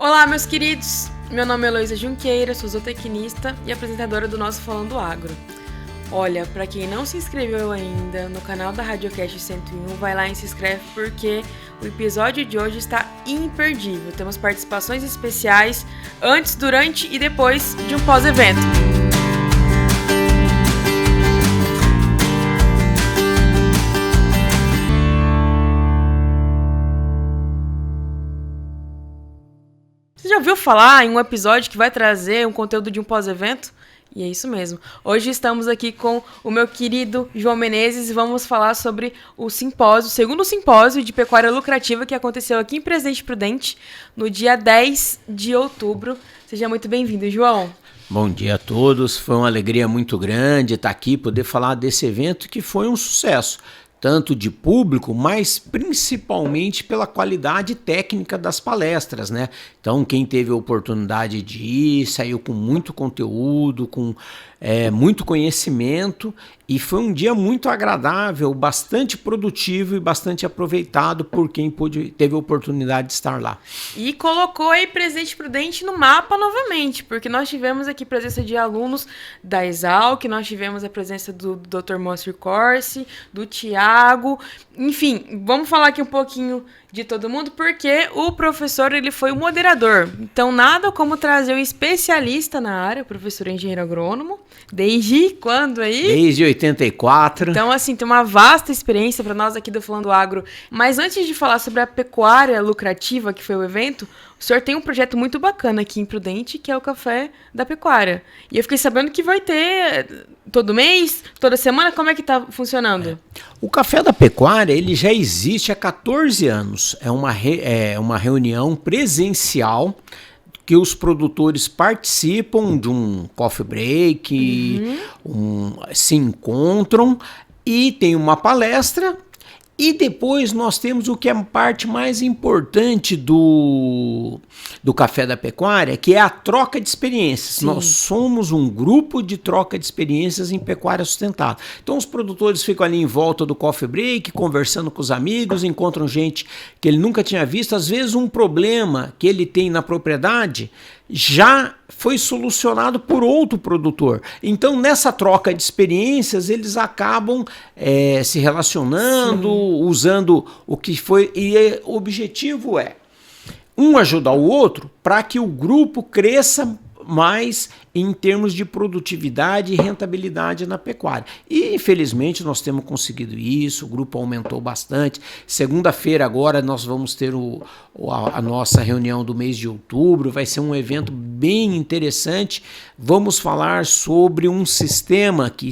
Olá, meus queridos! Meu nome é Heloísa Junqueira, sou zootecnista e apresentadora do nosso Falando Agro. Olha, pra quem não se inscreveu ainda no canal da Radiocast 101, vai lá e se inscreve porque o episódio de hoje está imperdível. Temos participações especiais antes, durante e depois de um pós-evento. Você já ouviu falar em um episódio que vai trazer um conteúdo de um pós-evento? E é isso mesmo. Hoje estamos aqui com o meu querido João Menezes e vamos falar sobre o simpósio, o segundo simpósio de pecuária lucrativa que aconteceu aqui em Presidente Prudente no dia 10 de outubro. Seja muito bem-vindo, João. Bom dia a todos. Foi uma alegria muito grande estar aqui, poder falar desse evento que foi um sucesso. Tanto de público, mas principalmente pela qualidade técnica das palestras, né? Então, quem teve a oportunidade de ir, saiu com muito conteúdo, com muito conhecimento, e foi um dia muito agradável, bastante produtivo e bastante aproveitado por quem teve a oportunidade de estar lá. E colocou aí Presidente Prudente no mapa novamente, porque nós tivemos aqui presença de alunos da Exalc, nós tivemos a presença do Dr. Moacir Corsi, do Tiago, enfim, vamos falar aqui um pouquinho de todo mundo, porque o professor ele foi o moderador. Então, nada como trazer um especialista na área, o professor engenheiro agrônomo, desde quando aí? Desde 84. Então, assim, tem uma vasta experiência para nós aqui do Falando Agro. Mas antes de falar sobre a pecuária lucrativa, que foi o evento, o senhor tem um projeto muito bacana aqui em Prudente, que é o Café da Pecuária. E eu fiquei sabendo que vai ter todo mês, toda semana, como é que tá funcionando? O Café da Pecuária, ele já existe há 14 anos. É uma reunião presencial que os produtores participam de um coffee break, se encontram e tem uma palestra. E depois nós temos o que é a parte mais importante do Café da Pecuária, que é a troca de experiências. Sim. Nós somos um grupo de troca de experiências em pecuária sustentável. Então os produtores ficam ali em volta do coffee break, conversando com os amigos, encontram gente que ele nunca tinha visto. Às vezes um problema que ele tem na propriedade já foi solucionado por outro produtor. Então, nessa troca de experiências, eles acabam se relacionando, sim, usando o que foi. E o objetivo é um ajudar o outro para que o grupo cresça mais em termos de produtividade e rentabilidade na pecuária. E, infelizmente, nós temos conseguido isso, o grupo aumentou bastante. Segunda-feira agora nós vamos ter a nossa reunião do mês de outubro, vai ser um evento bem interessante. Vamos falar sobre um sistema que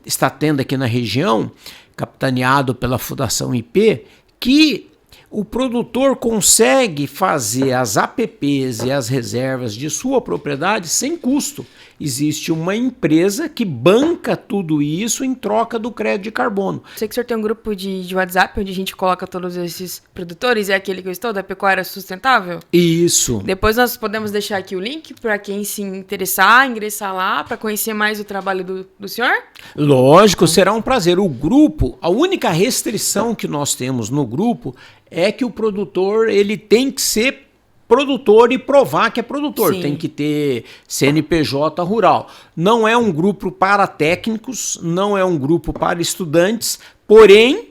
está tendo aqui na região, capitaneado pela Fundação IP, que o produtor consegue fazer as APPs e as reservas de sua propriedade sem custo. Existe uma empresa que banca tudo isso em troca do crédito de carbono. Sei que o senhor tem um grupo de WhatsApp onde a gente coloca todos esses produtores, é aquele que eu estou, da Pecuária Sustentável? Isso. Depois nós podemos deixar aqui o link para quem se interessar, ingressar lá, para conhecer mais o trabalho do senhor? Lógico, será um prazer. O grupo, a única restrição que nós temos no grupo é que o produtor ele tem que ser produtor e provar que é produtor. Sim. Tem que ter CNPJ rural. Não é um grupo para técnicos, não é um grupo para estudantes, porém,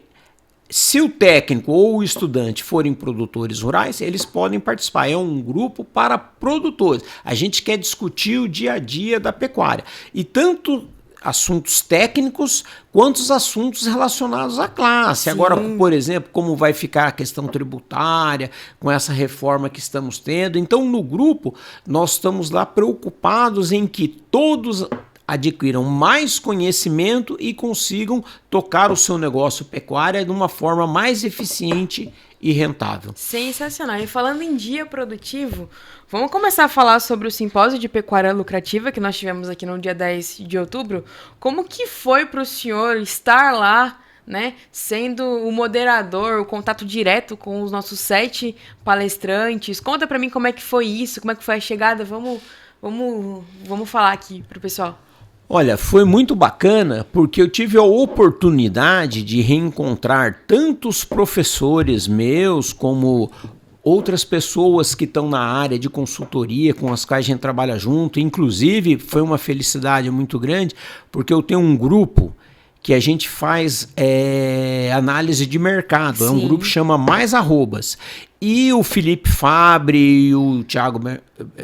se o técnico ou o estudante forem produtores rurais, eles podem participar. É um grupo para produtores. A gente quer discutir o dia a dia da pecuária. E tanto assuntos técnicos quanto os assuntos relacionados à classe. Sim. Agora, por exemplo, como vai ficar a questão tributária com essa reforma que estamos tendo. Então, no grupo, nós estamos lá preocupados em que todos adquiram mais conhecimento e consigam tocar o seu negócio pecuária de uma forma mais eficiente e rentável. Sensacional. E falando em dia produtivo, vamos começar a falar sobre o simpósio de pecuária lucrativa que nós tivemos aqui no dia 10 de outubro. Como que foi para o senhor estar lá, né, sendo o moderador, o contato direto com os nossos 7 palestrantes? Conta para mim como é que foi isso, como é que foi a chegada. Vamos falar aqui pro pessoal. Olha, foi muito bacana porque eu tive a oportunidade de reencontrar tantos professores meus como outras pessoas que estão na área de consultoria, com as quais a gente trabalha junto. Inclusive, foi uma felicidade muito grande, porque eu tenho um grupo que a gente faz análise de mercado. Sim. É um grupo que chama Mais Arrobas. E o Felipe Fabre e o Thiago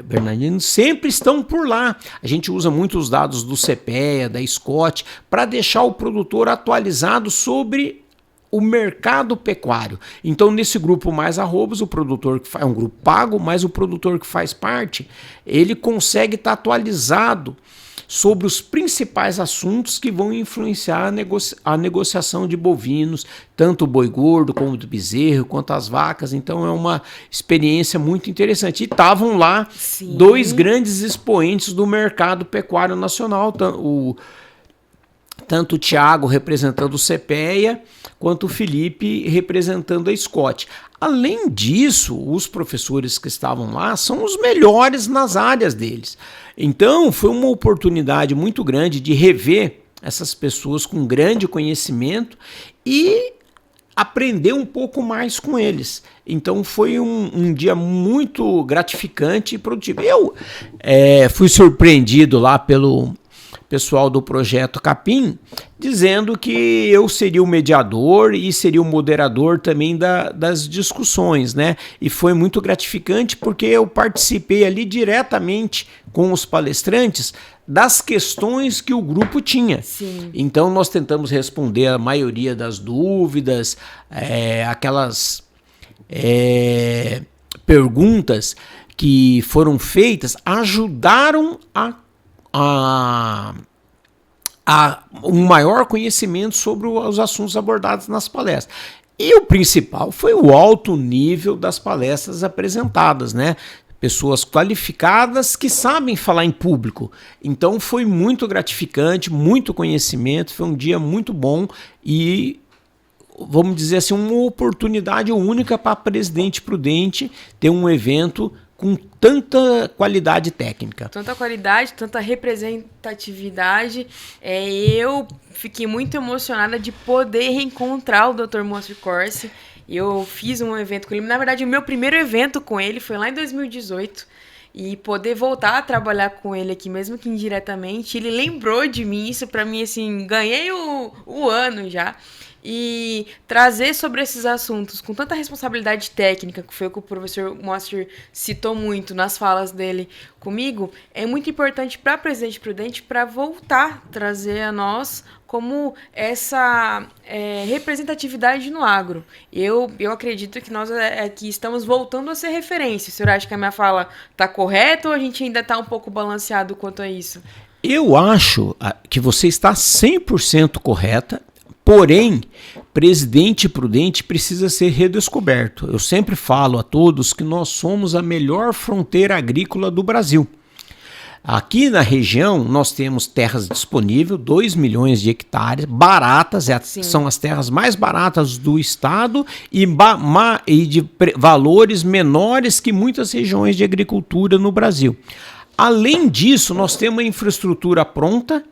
Bernardino sempre estão por lá. A gente usa muito os dados do CPEA, da Scott, para deixar o produtor atualizado sobre o mercado pecuário. Então, nesse grupo Mais Arrobas, o produtor que é um grupo pago, mas o produtor que faz parte, ele consegue estar atualizado sobre os principais assuntos que vão influenciar a negociação de bovinos, tanto o boi gordo como do bezerro, quanto as vacas. Então é uma experiência muito interessante. E estavam lá Sim. dois grandes expoentes do mercado pecuário nacional, tanto o Thiago representando o CPEA, quanto o Felipe representando a Scott. Além disso, os professores que estavam lá são os melhores nas áreas deles. Então, foi uma oportunidade muito grande de rever essas pessoas com grande conhecimento e aprender um pouco mais com eles. Então, foi um dia muito gratificante e produtivo. Eu fui surpreendido lá pelo pessoal do Projeto Capim, dizendo que eu seria o mediador e seria o moderador também das discussões, né? E foi muito gratificante porque eu participei ali diretamente com os palestrantes das questões que o grupo tinha. Sim. Então nós tentamos responder a maioria das dúvidas, aquelas perguntas que foram feitas ajudaram a um maior conhecimento sobre os assuntos abordados nas palestras. E o principal foi o alto nível das palestras apresentadas, né? Pessoas qualificadas que sabem falar em público. Então foi muito gratificante, muito conhecimento, foi um dia muito bom e, vamos dizer assim, uma oportunidade única para Presidente Prudente ter um evento com tanta qualidade técnica. Tanta qualidade, tanta representatividade. Eu fiquei muito emocionada de poder reencontrar o Dr. Moacir Corsi. Eu fiz um evento com ele. Na verdade, o meu primeiro evento com ele foi lá em 2018. E poder voltar a trabalhar com ele aqui, mesmo que indiretamente. Ele lembrou de mim, isso pra mim, assim, ganhei o ano já. E trazer sobre esses assuntos com tanta responsabilidade técnica, que foi o que o professor Moacir citou muito nas falas dele comigo, é muito importante para a Presidente Prudente para voltar a trazer a nós como essa representatividade no agro. Eu acredito que nós aqui estamos voltando a ser referência. O senhor acha que a minha fala está correta ou a gente ainda está um pouco balanceado quanto a isso? Eu acho que você está 100% correta. Porém, Presidente Prudente precisa ser redescoberto. Eu sempre falo a todos que nós somos a melhor fronteira agrícola do Brasil. Aqui na região nós temos terras disponíveis, 2 milhões de hectares, baratas, são as terras mais baratas do estado e de valores menores que muitas regiões de agricultura no Brasil. Além disso, nós temos a infraestrutura pronta,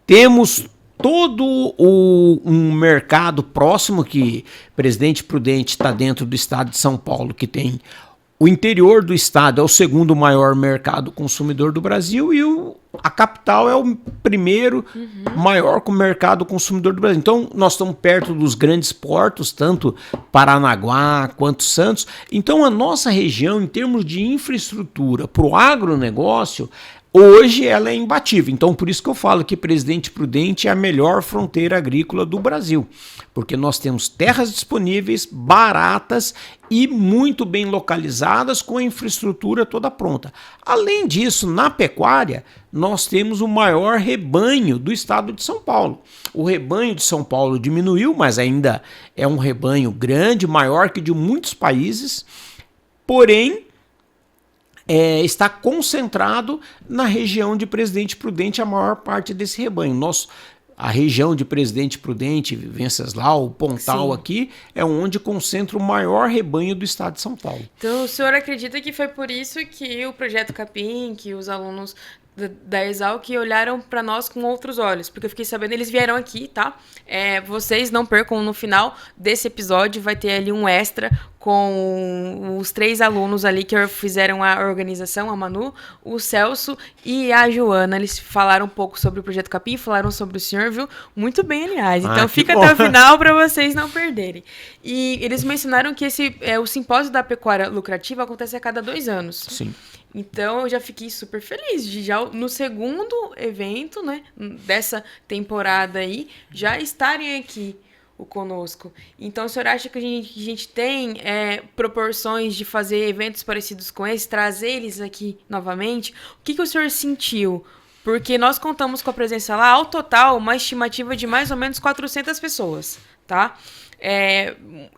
temos todo um mercado próximo, que Presidente Prudente está dentro do estado de São Paulo, que tem o interior do estado, é o segundo maior mercado consumidor do Brasil e a capital é o primeiro maior mercado consumidor do Brasil. Então nós estamos perto dos grandes portos, tanto Paranaguá quanto Santos. Então a nossa região, em termos de infraestrutura para o agronegócio, hoje ela é imbatível. Então, por isso que eu falo que Presidente Prudente é a melhor fronteira agrícola do Brasil. Porque nós temos terras disponíveis, baratas e muito bem localizadas, com a infraestrutura toda pronta. Além disso, na pecuária, nós temos o maior rebanho do estado de São Paulo. O rebanho de São Paulo diminuiu, mas ainda é um rebanho grande, maior que de muitos países. Porém, está concentrado na região de Presidente Prudente a maior parte desse rebanho. A região de Presidente Prudente, Venceslau, Pontal, Sim. aqui, é onde concentra o maior rebanho do estado de São Paulo. Então, o senhor acredita que foi por isso que o Projeto Capim, que os alunos da Exalc olharam para nós com outros olhos, porque eu fiquei sabendo, eles vieram aqui, tá? Vocês não percam, no final desse episódio vai ter ali um extra com os 3 alunos ali que fizeram a organização, a Manu, o Celso e a Joana. Eles falaram um pouco sobre o Projeto Capim, falaram sobre o senhor, viu? Muito bem, aliás. Então fica até o final para vocês não perderem. E eles mencionaram que o simpósio da pecuária lucrativa acontece a cada 2 anos. Sim. Então, eu já fiquei super feliz de já no segundo evento, né, dessa temporada aí, já estarem aqui conosco. Então, o senhor acha que a gente tem proporções de fazer eventos parecidos com esse, trazer eles aqui novamente? O que o senhor sentiu? Porque nós contamos com a presença lá, ao total, uma estimativa de mais ou menos 400 pessoas, tá?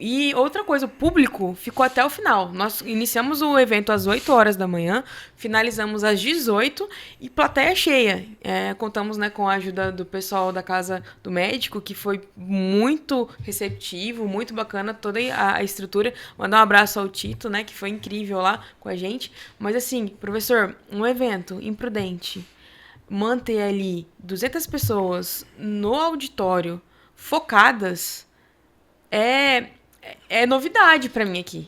E outra coisa, o público ficou até o final. Nós iniciamos o evento às 8 horas da manhã, finalizamos às 18 e plateia cheia. Contamos, né, com a ajuda do pessoal da Casa do Médico, que foi muito receptivo, muito bacana toda a estrutura. Mandar um abraço ao Tito, né, que foi incrível lá com a gente. Mas assim, professor, um evento imprudente, manter ali 200 pessoas no auditório focadas é novidade para mim aqui.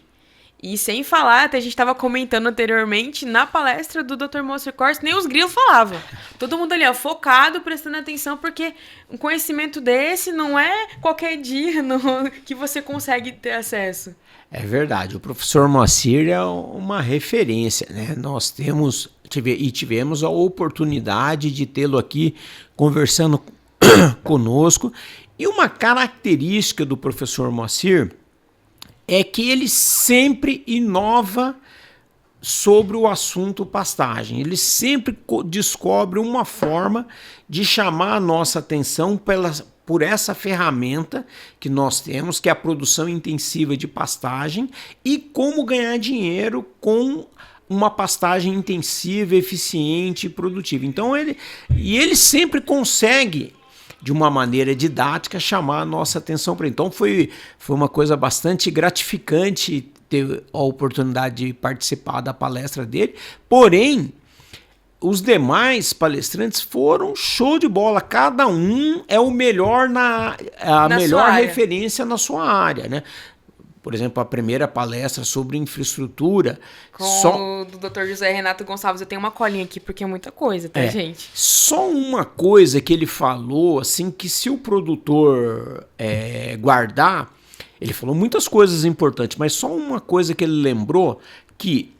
E sem falar, até a gente estava comentando anteriormente, na palestra do Dr. Moacir Corsi, nem os grilos falavam. Todo mundo ali, focado, prestando atenção, porque um conhecimento desse não é qualquer dia que você consegue ter acesso. É verdade, o professor Moacir é uma referência, né? Nós tivemos a oportunidade de tê-lo aqui conversando conosco. E uma característica do professor Moacir é que ele sempre inova sobre o assunto pastagem. Ele sempre descobre uma forma de chamar a nossa atenção por essa ferramenta que nós temos, que é a produção intensiva de pastagem, e como ganhar dinheiro com uma pastagem intensiva, eficiente e produtiva. Então ele sempre consegue, de uma maneira didática, chamar a nossa atenção para ele. Então foi uma coisa bastante gratificante ter a oportunidade de participar da palestra dele, porém os demais palestrantes foram show de bola, cada um é o melhor a melhor referência na sua área, né? Por exemplo, a primeira palestra sobre infraestrutura. Com o do Dr. José Renato Gonçalves. Eu tenho uma colinha aqui, porque é muita coisa, tá, gente? Só uma coisa que ele falou, assim, que se o produtor guardar, ele falou muitas coisas importantes, mas só uma coisa que ele lembrou, que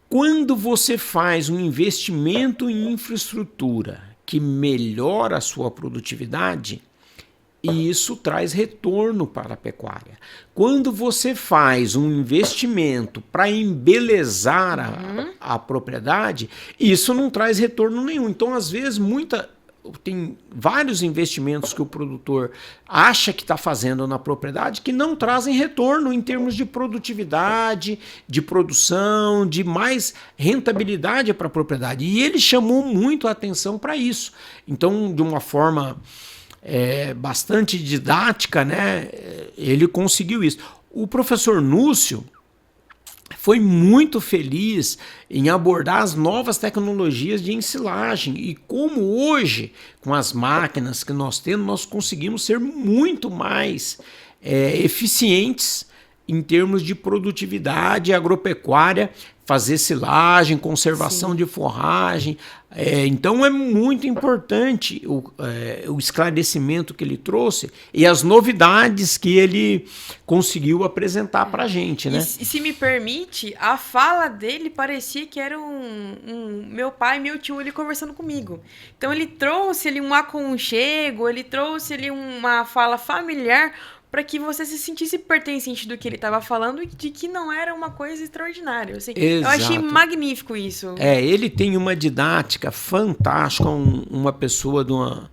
quando você faz um investimento em infraestrutura que melhora a sua produtividade, e isso traz retorno para a pecuária. Quando você faz um investimento para embelezar a propriedade, isso não traz retorno nenhum. Então, às vezes, tem vários investimentos que o produtor acha que está fazendo na propriedade que não trazem retorno em termos de produtividade, de produção, de mais rentabilidade para a propriedade. E ele chamou muito a atenção para isso. Então, de uma forma bastante didática, né? Ele conseguiu isso. O professor Núcio foi muito feliz em abordar as novas tecnologias de ensilagem e como hoje, com as máquinas que nós temos, nós conseguimos ser muito mais eficientes em termos de produtividade agropecuária, fazer silagem, conservação de forragem. Então é muito importante o esclarecimento que ele trouxe e as novidades que ele conseguiu apresentar para a gente, né? E se me permite, a fala dele parecia que era meu pai e meu tio ali conversando comigo. Então ele trouxe ali um aconchego, ele trouxe ali uma fala familiar, para que você se sentisse pertencente do que ele estava falando e de que não era uma coisa extraordinária. Assim, eu achei magnífico isso. Ele tem uma didática fantástica, uma pessoa de uma...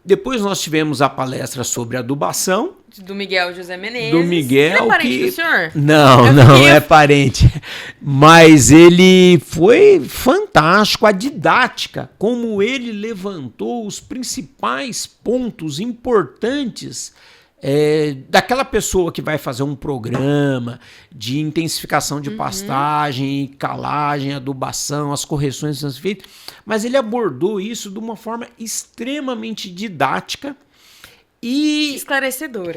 Depois nós tivemos a palestra sobre adubação. Do Miguel José Menezes. Do Miguel, é parente do senhor? Não é parente. Mas ele foi fantástico, a didática, como ele levantou os principais pontos importantes daquela pessoa que vai fazer um programa de intensificação de pastagem, calagem, adubação, as correções que são feitas, mas ele abordou isso de uma forma extremamente didática e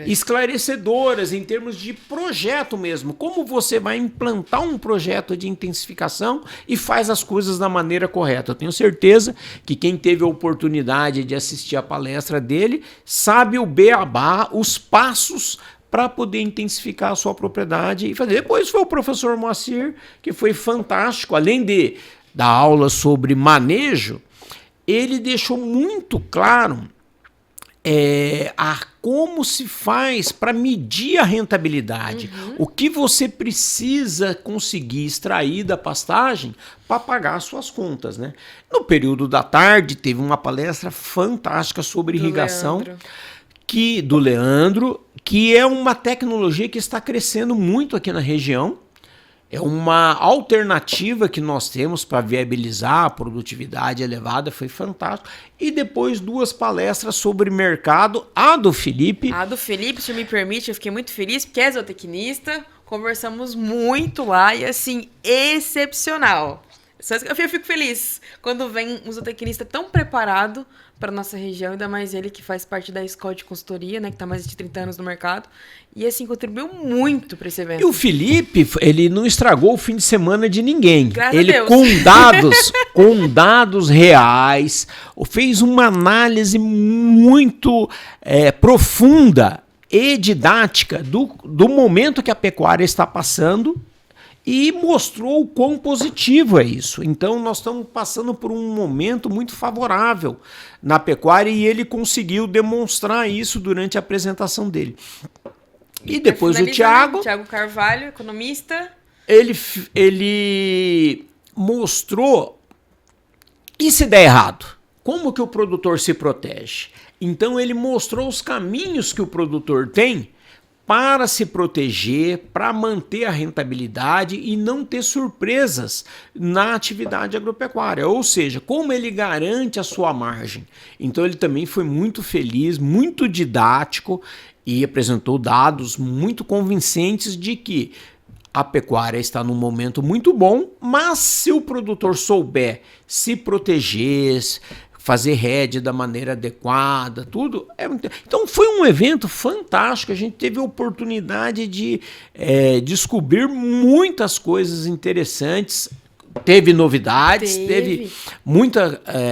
esclarecedoras em termos de projeto mesmo. Como você vai implantar um projeto de intensificação e faz as coisas da maneira correta. Eu tenho certeza que quem teve a oportunidade de assistir a palestra dele sabe o beabá, os passos para poder intensificar a sua propriedade e fazer. Depois foi o professor Moacir, que foi fantástico. Além de dar aula sobre manejo, ele deixou muito claro como se faz para medir a rentabilidade, o que você precisa conseguir extrair da pastagem para pagar as suas contas, né? No período da tarde teve uma palestra fantástica sobre irrigação do Leandro, que é uma tecnologia que está crescendo muito aqui na região. É uma alternativa que nós temos para viabilizar a produtividade elevada, foi fantástico. E depois 2 palestras sobre mercado, a do Felipe. A do Felipe, se me permite, eu fiquei muito feliz, porque é zootecnista, conversamos muito lá e assim, excepcional. Eu fico feliz quando vem um zootecnista tão preparado para nossa região, ainda mais ele que faz parte da escola de consultoria, né, que está mais de 30 anos no mercado, e assim, contribuiu muito para esse evento. E o Felipe, ele não estragou o fim de semana de ninguém. Graças a Deus. Com dados reais, fez uma análise muito profunda e didática do momento que a pecuária está passando, e mostrou o quão positivo é isso. Então nós estamos passando por um momento muito favorável na pecuária e ele conseguiu demonstrar isso durante a apresentação dele. E depois o Thiago Carvalho, economista, ele mostrou, e se der errado, como que o produtor se protege. Então ele mostrou os caminhos que o produtor tem para se proteger, para manter a rentabilidade e não ter surpresas na atividade agropecuária. Ou seja, como ele garante a sua margem. Então ele também foi muito feliz, muito didático e apresentou dados muito convincentes de que a pecuária está num momento muito bom, mas se o produtor souber se proteger, fazer rede da maneira adequada, tudo. Então foi um evento fantástico, a gente teve a oportunidade de descobrir muitas coisas interessantes, teve novidades, teve muito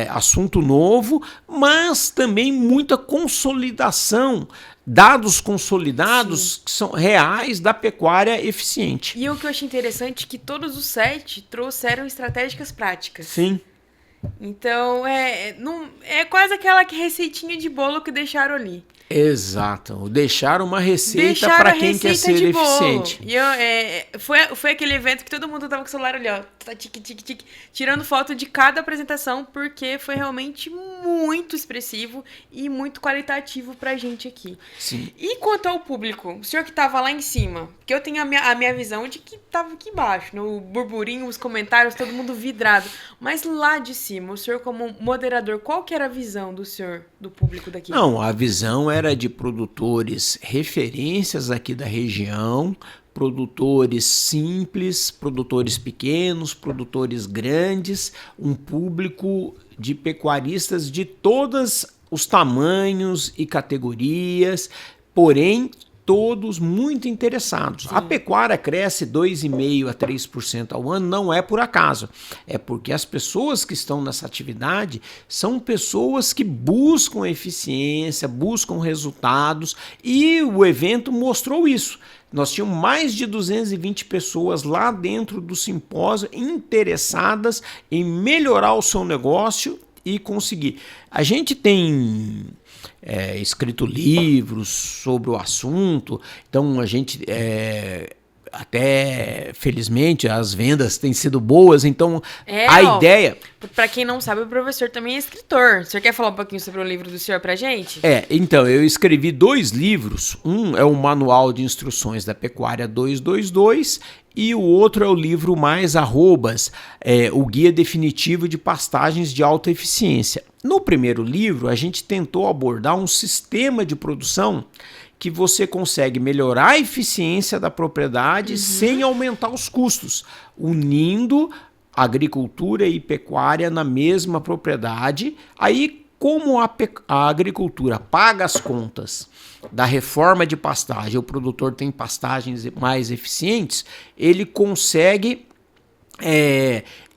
assunto novo, mas também muita consolidação, dados consolidados. Sim. Que são reais da pecuária eficiente. E o que eu achei interessante é que todos os 7 trouxeram estratégicas práticas. Sim. Então, é quase aquela receitinha de bolo que deixaram ali. Exato. Deixaram uma receita para quem quer ser eficiente. E foi aquele evento que todo mundo tava com o celular ali, ó, tic, tirando foto de cada apresentação, porque foi realmente muito expressivo e muito qualitativo pra gente aqui. Sim. E quanto ao público, o senhor que tava lá em cima, porque eu tenho a minha visão de que tava aqui embaixo, no burburinho, os comentários, todo mundo vidrado. Mas lá de cima, o senhor como moderador, qual que era a visão do senhor, do público daqui? Não, a visão era de produtores referências aqui da região, produtores simples, produtores pequenos, produtores grandes, um público de pecuaristas de todos os tamanhos e categorias, porém todos muito interessados. Sim. A pecuária cresce 2,5% a 3% ao ano, não é por acaso. É porque as pessoas que estão nessa atividade são pessoas que buscam eficiência, buscam resultados, e o evento mostrou isso. Nós tínhamos mais de 220 pessoas lá dentro do simpósio interessadas em melhorar o seu negócio e conseguir. A gente tem escrito livros sobre o assunto, então a gente até felizmente as vendas têm sido boas, então ideia... Para quem não sabe, o professor também é escritor. O senhor quer falar um pouquinho sobre o livro do senhor pra gente? Então, eu escrevi 2 livros, um é o Manual de Instruções da Pecuária 222 e o outro é o livro Mais Arrobas, o Guia Definitivo de Pastagens de Alta Eficiência. No primeiro livro, a gente tentou abordar um sistema de produção que você consegue melhorar a eficiência da propriedade sem aumentar os custos, unindo agricultura e pecuária na mesma propriedade. Aí, como a agricultura paga as contas da reforma de pastagem, o produtor tem pastagens mais eficientes, ele consegue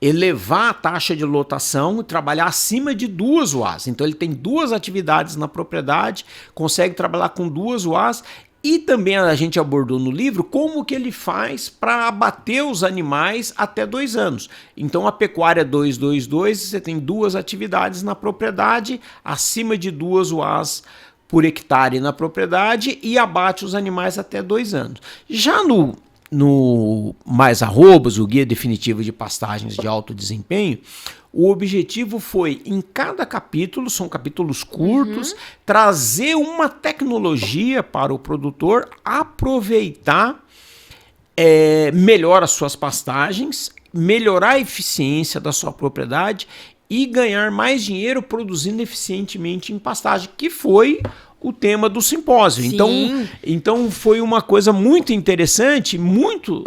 elevar a taxa de lotação e trabalhar acima de 2 UAs. Então ele tem 2 atividades na propriedade, consegue trabalhar com 2 UAs. E também a gente abordou no livro como que ele faz para abater os animais até 2 anos. Então a pecuária 222, você tem 2 atividades na propriedade, acima de 2 UAs por hectare na propriedade, e abate os animais até 2 anos. Já no Mais Arrobas, o Guia Definitivo de Pastagens de Alto Desempenho, o objetivo foi, em cada capítulo, são capítulos curtos, trazer uma tecnologia para o produtor aproveitar melhor as suas pastagens, melhorar a eficiência da sua propriedade e ganhar mais dinheiro produzindo eficientemente em pastagem, que foi o tema do simpósio. Então foi uma coisa muito interessante, muito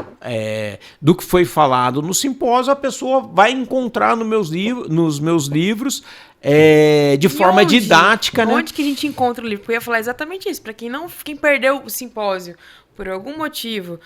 do que foi falado no simpósio, a pessoa vai encontrar nos meus livros de forma didática. Onde que a gente encontra o livro? Porque eu ia falar exatamente isso, para quem perdeu o simpósio por algum motivo,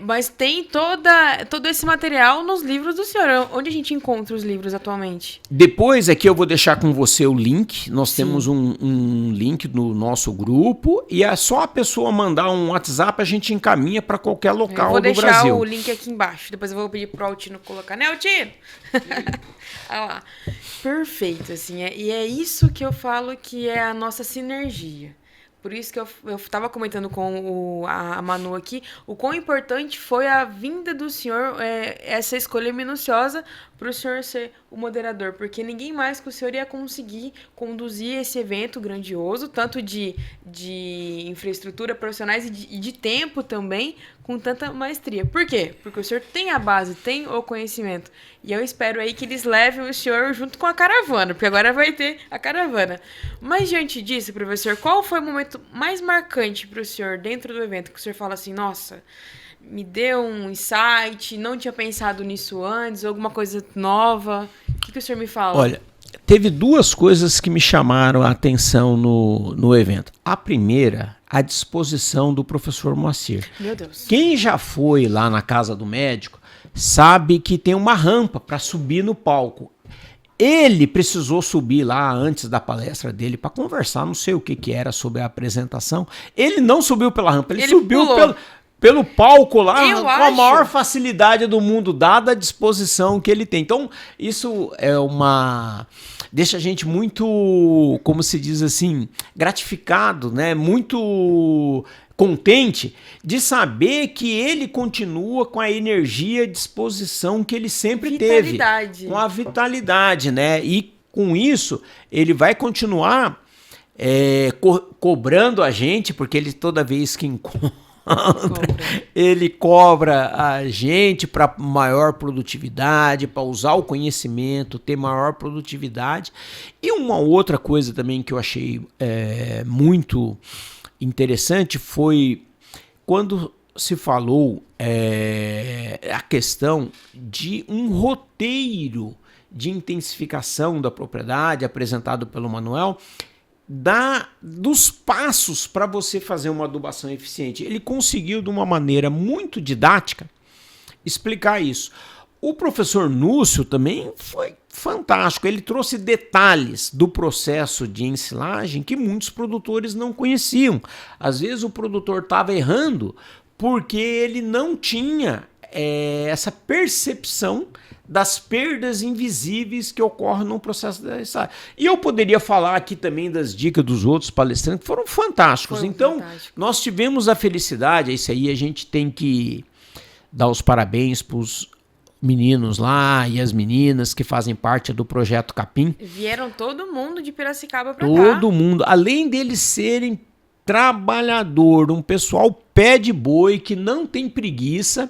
mas tem todo esse material nos livros do senhor. Onde a gente encontra os livros atualmente? Depois aqui eu vou deixar com você o link. Nós temos um link no nosso grupo e é só a pessoa mandar um WhatsApp, a gente encaminha para qualquer local do Brasil. Eu vou deixar o link aqui embaixo. Depois eu vou pedir pro Altino colocar, né, Altino? Olha lá. Perfeito, assim. E é isso que eu falo que é a nossa sinergia. Por isso que eu estava comentando com a Manu aqui, o quão importante foi a vinda do senhor, essa escolha minuciosa para o senhor ser o moderador, porque ninguém mais que o senhor ia conseguir conduzir esse evento grandioso, tanto de infraestrutura profissionais e de tempo também, com tanta maestria. Por quê? Porque o senhor tem a base, tem o conhecimento. E eu espero aí que eles levem o senhor junto com a caravana, porque agora vai ter a caravana. Mas diante disso, professor, qual foi o momento mais marcante para o senhor dentro do evento, que o senhor fala assim, nossa, me deu um insight, não tinha pensado nisso antes, alguma coisa nova? O que o senhor me fala? Olha, teve 2 coisas que me chamaram a atenção no evento. A primeira, a disposição do professor Moacir. Meu Deus. Quem já foi lá na casa do médico sabe que tem uma rampa para subir no palco. Ele precisou subir lá antes da palestra dele para conversar, não sei o que era sobre a apresentação. Ele não subiu pela rampa, ele subiu pelo palco lá com a maior facilidade do mundo, dada a disposição que ele tem. Então, isso deixa a gente muito, como se diz assim, gratificado, né? Muito contente de saber que ele continua com a energia e disposição que ele sempre teve. Com a vitalidade, né? E com isso, ele vai continuar cobrando a gente, porque ele toda vez que ele cobra a gente para maior produtividade, para usar o conhecimento, ter maior produtividade. E uma outra coisa também que eu achei muito interessante foi quando se falou a questão de um roteiro de intensificação da propriedade apresentado pelo Manuel, dos passos para você fazer uma adubação eficiente. Ele conseguiu, de uma maneira muito didática, explicar isso. O professor Núcio também foi fantástico. Ele trouxe detalhes do processo de ensilagem que muitos produtores não conheciam. Às vezes o produtor estava errando porque ele não tinha essa percepção das perdas invisíveis que ocorrem no processo da ensilagem. E eu poderia falar aqui também das dicas dos outros palestrantes, que foram fantásticos. Nós tivemos a felicidade, isso aí a gente tem que dar os parabéns para os meninos lá e as meninas que fazem parte do Projeto Capim. Vieram todo mundo de Piracicaba para cá. Todo mundo, além deles serem trabalhador, um pessoal pé de boi que não tem preguiça,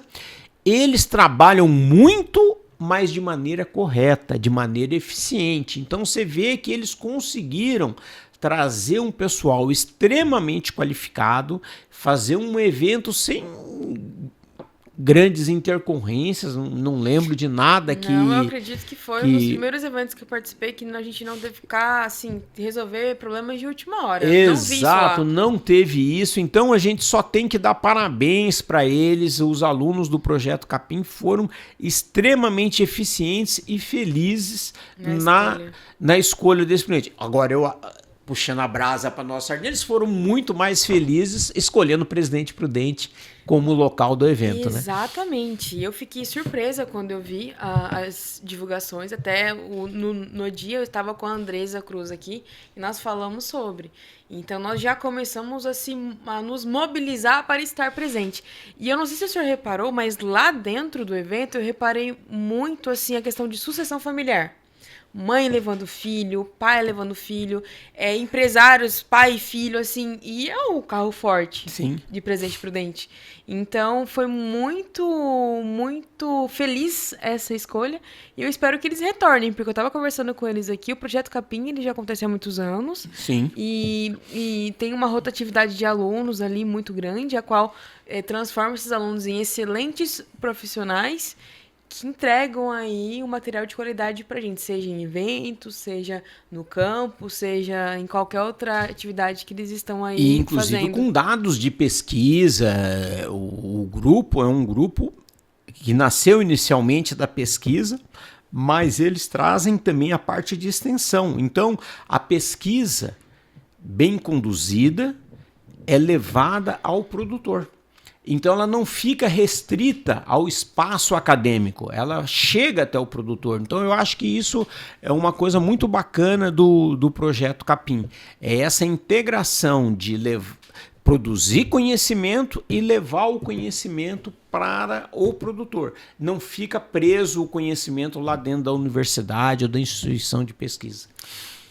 eles trabalham muito, mas de maneira correta, de maneira eficiente. Então você vê que eles conseguiram trazer um pessoal extremamente qualificado, fazer um evento sem grandes intercorrências, não lembro de nada que... Não, eu acredito que foi um dos primeiros eventos que eu participei que a gente não teve que ficar, assim, resolver problemas de última hora. Exato, não teve isso, então a gente só tem que dar parabéns para eles, os alunos do Projeto Capim foram extremamente eficientes e felizes na escolha desse cliente. Agora, puxando a brasa para nossa sardinha, eles foram muito mais felizes escolhendo o Presidente Prudente como local do evento, Exatamente. Eu fiquei surpresa quando eu vi as divulgações. Até no dia eu estava com a Andresa Cruz aqui e nós falamos sobre. Então nós já começamos a nos mobilizar para estar presente. E eu não sei se o senhor reparou, mas lá dentro do evento eu reparei muito assim a questão de sucessão familiar. Mãe levando filho, pai levando filho, empresários, pai e filho, assim, e é o carro forte de Presidente Prudente. Então, foi muito, muito feliz essa escolha e eu espero que eles retornem, porque eu estava conversando com eles aqui, o Projeto Capim, ele já acontece há muitos anos. Sim. E tem uma rotatividade de alunos ali muito grande, a qual transforma esses alunos em excelentes profissionais que entregam aí um material de qualidade pra gente, seja em eventos, seja no campo, seja em qualquer outra atividade que eles estão aí e, inclusive, fazendo. Com dados de pesquisa, o grupo é um grupo que nasceu inicialmente da pesquisa, mas eles trazem também a parte de extensão. Então, a pesquisa bem conduzida é levada ao produtor. Então ela não fica restrita ao espaço acadêmico, ela chega até o produtor. Então eu acho que isso é uma coisa muito bacana do Projeto Capim. É essa integração de produzir conhecimento e levar o conhecimento para o produtor. Não fica preso o conhecimento lá dentro da universidade ou da instituição de pesquisa.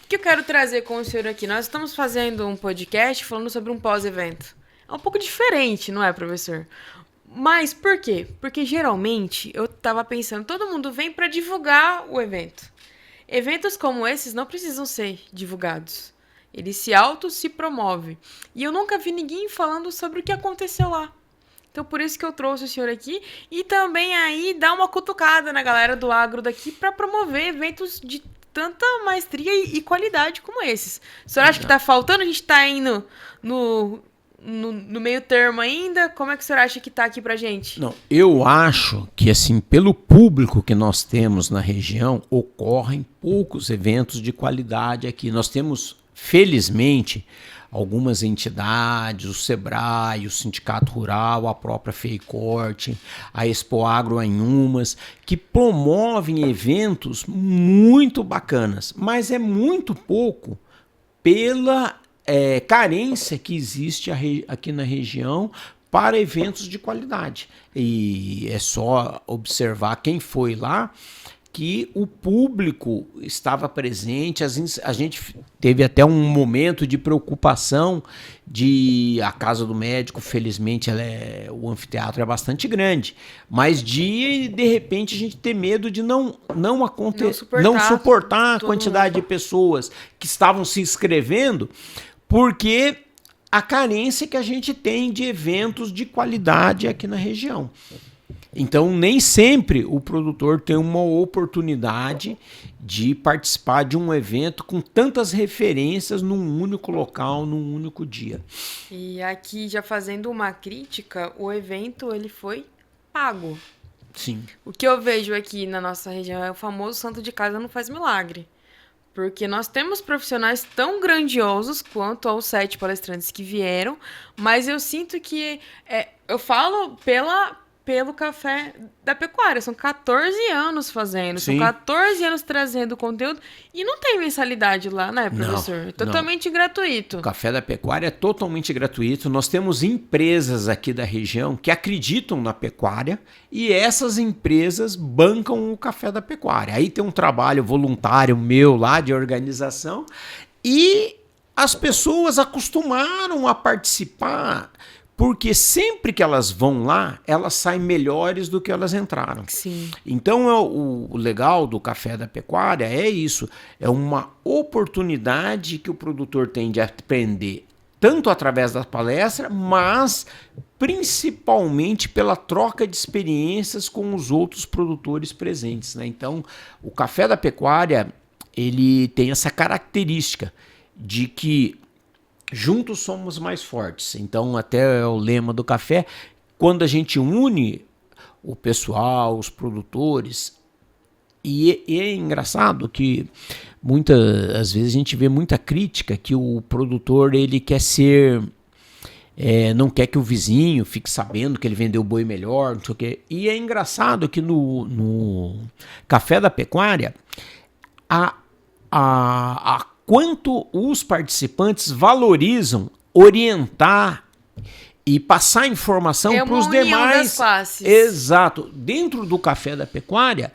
O que eu quero trazer com o senhor aqui? Nós estamos fazendo um podcast falando sobre um pós-evento. É um pouco diferente, não é, professor? Mas por quê? Porque geralmente eu tava pensando, todo mundo vem para divulgar o evento. Eventos como esses não precisam ser divulgados. Ele se promove. E eu nunca vi ninguém falando sobre o que aconteceu lá. Então por isso que eu trouxe o senhor aqui e também aí dar uma cutucada na galera do agro daqui para promover eventos de tanta maestria e qualidade como esses. O senhor acha que tá faltando? A gente tá indo no meio termo ainda? Como é que o senhor acha que está aqui pra gente? Não, eu acho que, assim, pelo público que nós temos na região, ocorrem poucos eventos de qualidade aqui. Nós temos, felizmente, algumas entidades, o Sebrae, o Sindicato Rural, a própria FEICORTE, a Expo Agro Anhumas, que promovem eventos muito bacanas, mas é muito pouco pela carência que existe aqui na região para eventos de qualidade. E é só observar quem foi lá que o público estava presente, a gente teve até um momento de preocupação a Casa do Médico, felizmente o anfiteatro é bastante grande, mas de repente a gente ter medo de não suportar a quantidade de pessoas que estavam se inscrevendo, porque a carência que a gente tem de eventos de qualidade aqui na região. Então, nem sempre o produtor tem uma oportunidade de participar de um evento com tantas referências num único local, num único dia. E aqui, já fazendo uma crítica, o evento ele foi pago. Sim. O que eu vejo aqui na nossa região é o famoso santo de casa não faz milagre. Porque nós temos profissionais tão grandiosos quanto aos 7 palestrantes que vieram, mas eu sinto que, eu falo pelo Café da Pecuária, são 14 anos fazendo, Sim. São 14 anos trazendo conteúdo e não tem mensalidade lá, né, professor? Não, totalmente gratuito. O Café da Pecuária é totalmente gratuito, nós temos empresas aqui da região que acreditam na pecuária e essas empresas bancam o Café da Pecuária. Aí tem um trabalho voluntário meu lá de organização e as pessoas acostumaram a participar Porque sempre que elas vão lá, elas saem melhores do que elas entraram. Sim. Então, o legal do Café da Pecuária é isso. É uma oportunidade que o produtor tem de aprender, tanto através da palestra, mas principalmente pela troca de experiências com os outros produtores presentes, né? Então, o Café da Pecuária, ele tem essa característica de que juntos somos mais fortes. Então, até é o lema do café, quando a gente une o pessoal, os produtores, e é engraçado que às vezes a gente vê muita crítica que o produtor ele quer ser, não quer que o vizinho fique sabendo que ele vendeu boi melhor, não sei o quê. E é engraçado que no Café da Pecuária, quanto os participantes valorizam orientar e passar informação para os demais. Das classes. Exato. Dentro do Café da Pecuária,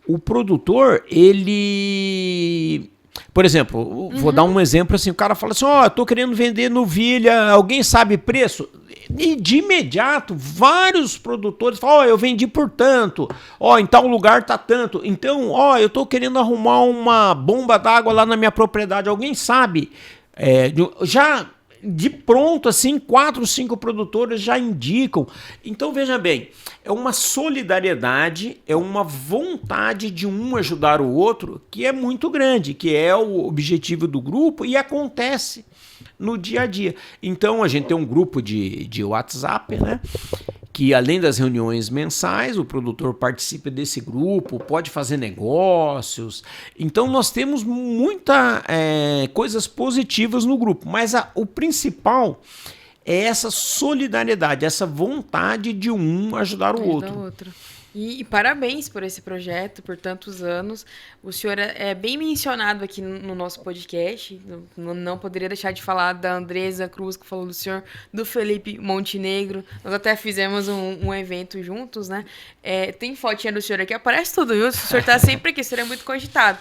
o produtor, ele... Por exemplo, vou dar um exemplo assim, o cara fala assim, eu tô querendo vender novilha, alguém sabe preço? E de imediato, vários produtores falam, eu vendi por tanto, em tal lugar tá tanto, então, eu tô querendo arrumar uma bomba d'água lá na minha propriedade, alguém sabe? Já de pronto, assim, 4, 5 produtores já indicam. Então, veja bem, é uma solidariedade, é uma vontade de um ajudar o outro que é muito grande, que é o objetivo do grupo e acontece no dia a dia. Então, a gente tem um grupo de WhatsApp, né? Que além das reuniões mensais, o produtor participa desse grupo, pode fazer negócios. Então nós temos muitas coisas positivas no grupo, mas o principal é essa solidariedade, essa vontade de um ajudar o outro. E parabéns por esse projeto, por tantos anos. O senhor é bem mencionado aqui no nosso podcast. Não poderia deixar de falar da Andresa Cruz, que falou do senhor, do Felipe Montenegro. Nós até fizemos um evento juntos, né? Tem fotinha do senhor aqui, aparece tudo, viu? O senhor está sempre aqui, o senhor é muito cogitado.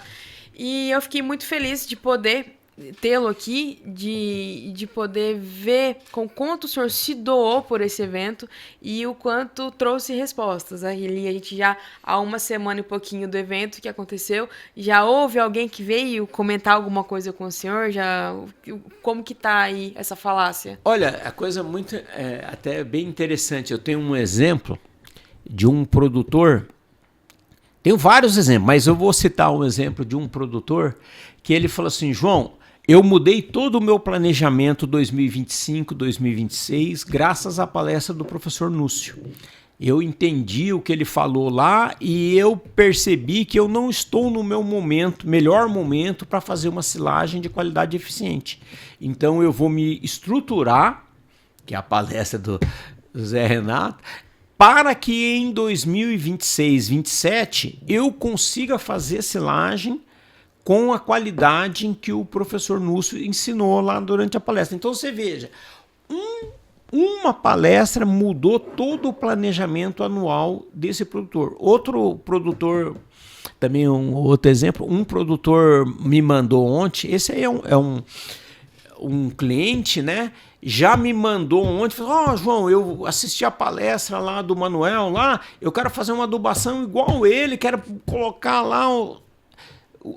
E eu fiquei muito feliz de poder tê-lo aqui, de poder ver com quanto o senhor se doou por esse evento e o quanto trouxe respostas. Ali a gente já, há uma semana e pouquinho do evento que aconteceu, já houve alguém que veio comentar alguma coisa com o senhor? Como que tá aí essa falácia? Olha, a coisa muito, até bem interessante. Eu tenho um exemplo de um produtor, tenho vários exemplos, mas eu vou citar um exemplo de um produtor que ele falou assim, João, eu mudei todo o meu planejamento 2025, 2026, graças à palestra do professor Núcio. Eu entendi o que ele falou lá e eu percebi que eu não estou no meu melhor momento para fazer uma silagem de qualidade eficiente. Então eu vou me estruturar, que é a palestra do Zé Renato, para que em 2026, 2027 eu consiga fazer silagem com a qualidade em que o professor Núcio ensinou lá durante a palestra. Então você veja, uma palestra mudou todo o planejamento anual desse produtor. Outro produtor, também outro exemplo, um produtor me mandou ontem, esse aí é um cliente, né? Já me mandou ontem, falou, João, eu assisti a palestra lá do Manuel, lá, eu quero fazer uma adubação igual ele, quero colocar lá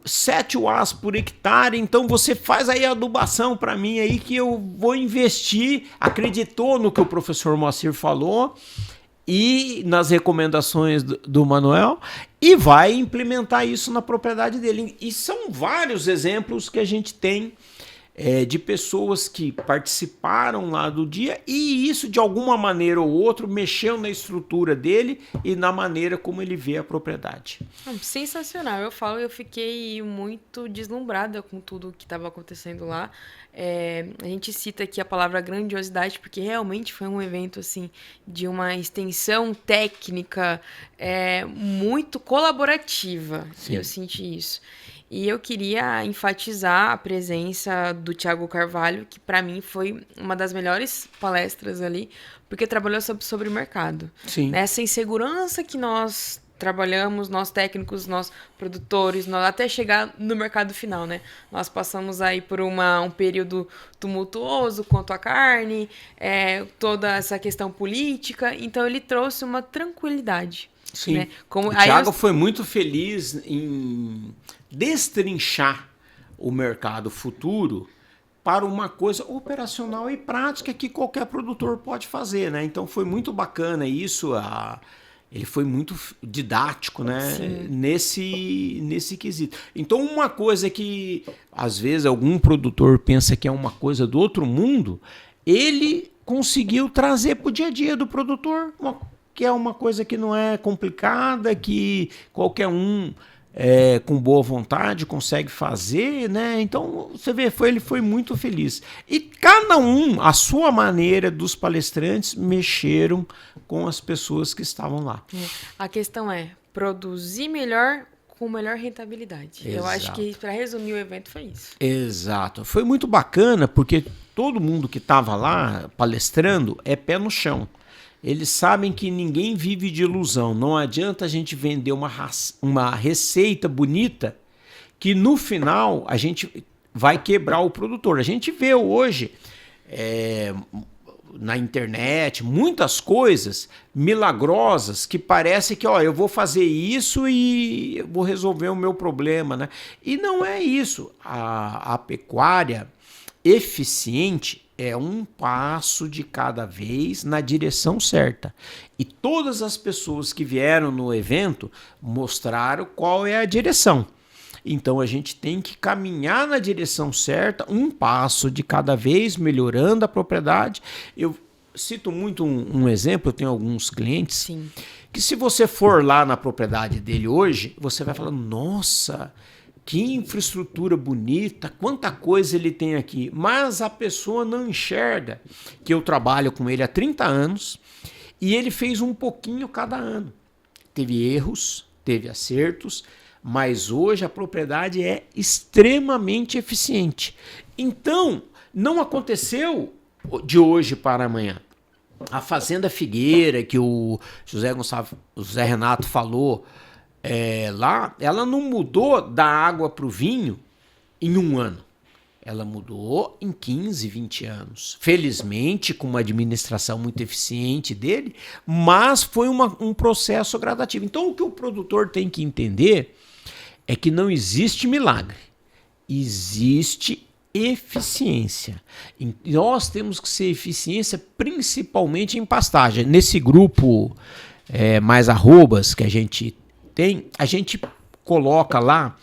7 UAs por hectare, então você faz aí a adubação para mim aí que eu vou investir. Acreditou no que o professor Moacir falou e nas recomendações do Manuel e vai implementar isso na propriedade dele. E são vários exemplos que a gente tem de pessoas que participaram lá do dia e isso de alguma maneira ou outra mexeu na estrutura dele e na maneira como ele vê a propriedade. Sensacional, eu fiquei muito deslumbrada com tudo que estava acontecendo lá. A gente cita aqui a palavra grandiosidade porque realmente foi um evento assim, de uma extensão técnica muito colaborativa. Sim. Eu senti isso. E eu queria enfatizar a presença do Thiago Carvalho, que para mim foi uma das melhores palestras ali, porque trabalhou sobre o mercado. Sim. Essa insegurança que nós trabalhamos, nós técnicos, nós produtores, nós, até chegar no mercado final, né? Nós passamos aí por um período tumultuoso quanto à carne, toda essa questão política, então ele trouxe uma tranquilidade. Sim, né? o Thiago foi muito feliz em destrinchar o mercado futuro para uma coisa operacional e prática que qualquer produtor pode fazer, né? Então foi muito bacana isso, ele foi muito didático, né? Nesse quesito. Então uma coisa que às vezes algum produtor pensa que é uma coisa do outro mundo, ele conseguiu trazer para o dia a dia do produtor, que é uma coisa que não é complicada, que qualquer um com boa vontade consegue fazer, né? Então você vê, ele foi muito feliz. E cada um, à sua maneira, dos palestrantes, mexeram com as pessoas que estavam lá. A questão é produzir melhor com melhor rentabilidade. Exato. Eu acho que, para resumir o evento, foi isso. Exato. Foi muito bacana, porque todo mundo que estava lá palestrando é pé no chão. Eles sabem que ninguém vive de ilusão. Não adianta a gente vender uma receita bonita que no final a gente vai quebrar o produtor. A gente vê hoje na internet muitas coisas milagrosas que parece que eu vou fazer isso e vou resolver o meu problema, né? E não é isso. A pecuária eficiente é um passo de cada vez na direção certa. E todas as pessoas que vieram no evento mostraram qual é a direção. Então a gente tem que caminhar na direção certa, um passo de cada vez, melhorando a propriedade. Eu cito muito um exemplo, eu tenho alguns clientes. Sim. Que se você for lá na propriedade dele hoje, você vai falar, nossa, que infraestrutura bonita, quanta coisa ele tem aqui. Mas a pessoa não enxerga que eu trabalho com ele há 30 anos e ele fez um pouquinho cada ano. Teve erros, teve acertos, mas hoje a propriedade é extremamente eficiente. Então, não aconteceu de hoje para amanhã. A Fazenda Figueira, que o José Renato falou, lá, ela não mudou da água para o vinho em um ano. Ela mudou em 15, 20 anos. Felizmente, com uma administração muito eficiente dele, mas foi um processo gradativo. Então, o que o produtor tem que entender é que não existe milagre. Existe eficiência. E nós temos que ser eficiência principalmente em pastagem. Nesse grupo mais arrobas que a gente coloca lá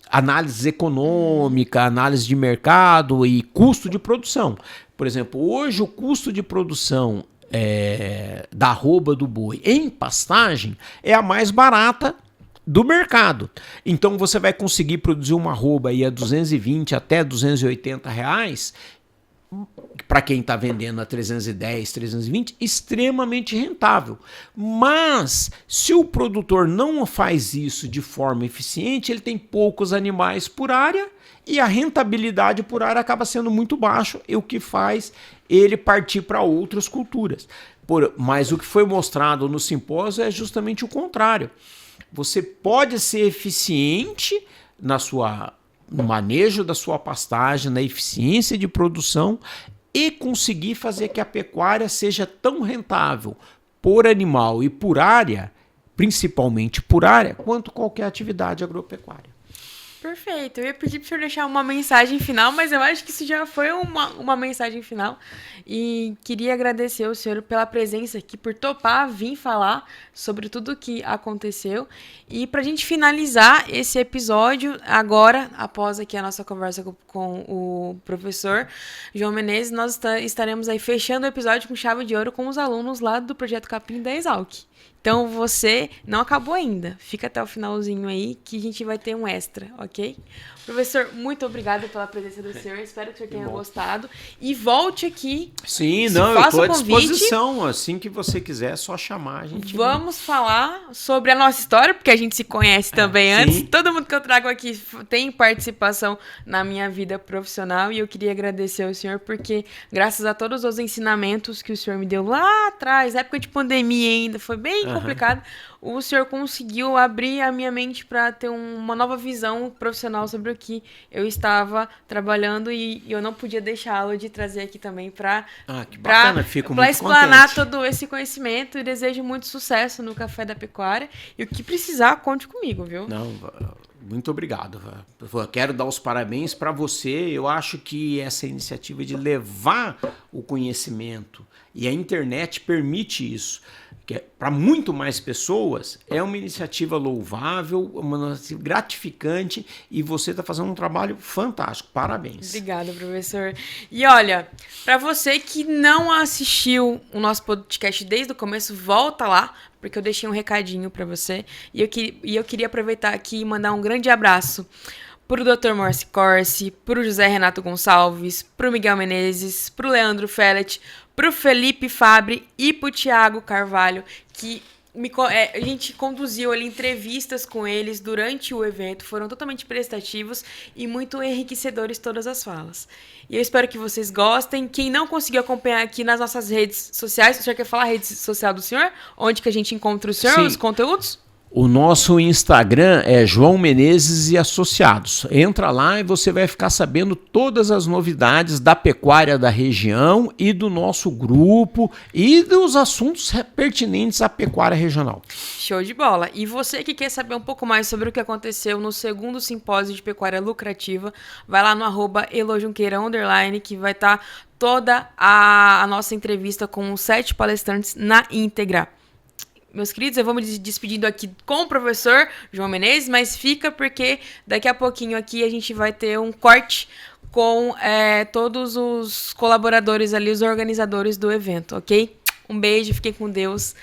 análise econômica, análise de mercado e custo de produção. Por exemplo, hoje o custo de produção da arroba do boi em pastagem é a mais barata do mercado. Então você vai conseguir produzir uma arroba aí a 220 até 280 reais, para quem está vendendo a 310, 320, extremamente rentável. Mas se o produtor não faz isso de forma eficiente, ele tem poucos animais por área e a rentabilidade por área acaba sendo muito baixa, e o que faz ele partir para outras culturas. Mas o que foi mostrado no simpósio é justamente o contrário. Você pode ser eficiente no manejo da sua pastagem, na eficiência de produção e conseguir fazer que a pecuária seja tão rentável por animal e por área, principalmente por área, quanto qualquer atividade agropecuária. Perfeito. Eu ia pedir para o senhor deixar uma mensagem final, mas eu acho que isso já foi uma mensagem final. E queria agradecer ao senhor pela presença aqui, por topar vir falar sobre tudo o que aconteceu. E para a gente finalizar esse episódio, agora, após aqui a nossa conversa com o professor João Menezes, nós estaremos aí fechando o episódio com chave de ouro com os alunos lá do Projeto Capim da Exalc. Então, você não acabou ainda. Fica até o finalzinho aí que a gente vai ter um extra, ok? Professor, muito obrigada pela presença do senhor. Espero que o senhor tenha gostado. E volte aqui. Sim, eu estou à disposição. Assim que você quiser, é só chamar. Vamos falar sobre a nossa história, porque a gente se conhece também antes. Sim. Todo mundo que eu trago aqui tem participação na minha vida profissional. E eu queria agradecer ao senhor, porque graças a todos os ensinamentos que o senhor me deu lá atrás, época de pandemia ainda, foi bem complicada, o senhor conseguiu abrir a minha mente para ter uma nova visão profissional sobre o que eu estava trabalhando e eu não podia deixá-lo de trazer aqui também para explanar todo esse conhecimento e desejo muito sucesso no Café da Pecuária e o que precisar, conte comigo, viu? Não, muito obrigado. Eu quero dar os parabéns para você. Eu acho que essa iniciativa de levar o conhecimento e a internet permite isso, que para muito mais pessoas é uma iniciativa louvável, uma iniciativa gratificante e você está fazendo um trabalho fantástico. Parabéns. Obrigada, professor. E olha, para você que não assistiu o nosso podcast desde o começo, volta lá, porque eu deixei um recadinho para você e eu queria aproveitar aqui e mandar um grande abraço pro Dr. Márcio Corsi, pro José Renato Gonçalves, pro Miguel Menezes, pro Leandro Fellet, pro Felipe Fabre e pro Thiago Carvalho, que a gente conduziu ali entrevistas com eles durante o evento, foram totalmente prestativos e muito enriquecedores todas as falas. E eu espero que vocês gostem. Quem não conseguiu acompanhar aqui nas nossas redes sociais, o senhor quer falar a rede social do senhor? Onde que a gente encontra o senhor, os conteúdos? O nosso Instagram é João Menezes e Associados. Entra lá e você vai ficar sabendo todas as novidades da pecuária da região e do nosso grupo e dos assuntos pertinentes à pecuária regional. Show de bola. E você que quer saber um pouco mais sobre o que aconteceu no segundo simpósio de pecuária lucrativa, vai lá no @elojunqueira_, que vai estar toda a nossa entrevista com os 7 palestrantes na íntegra. Meus queridos, eu vou me despedindo aqui com o professor João Menezes, mas fica porque daqui a pouquinho aqui a gente vai ter um corte com todos os colaboradores ali, os organizadores do evento, ok? Um beijo, fiquem com Deus.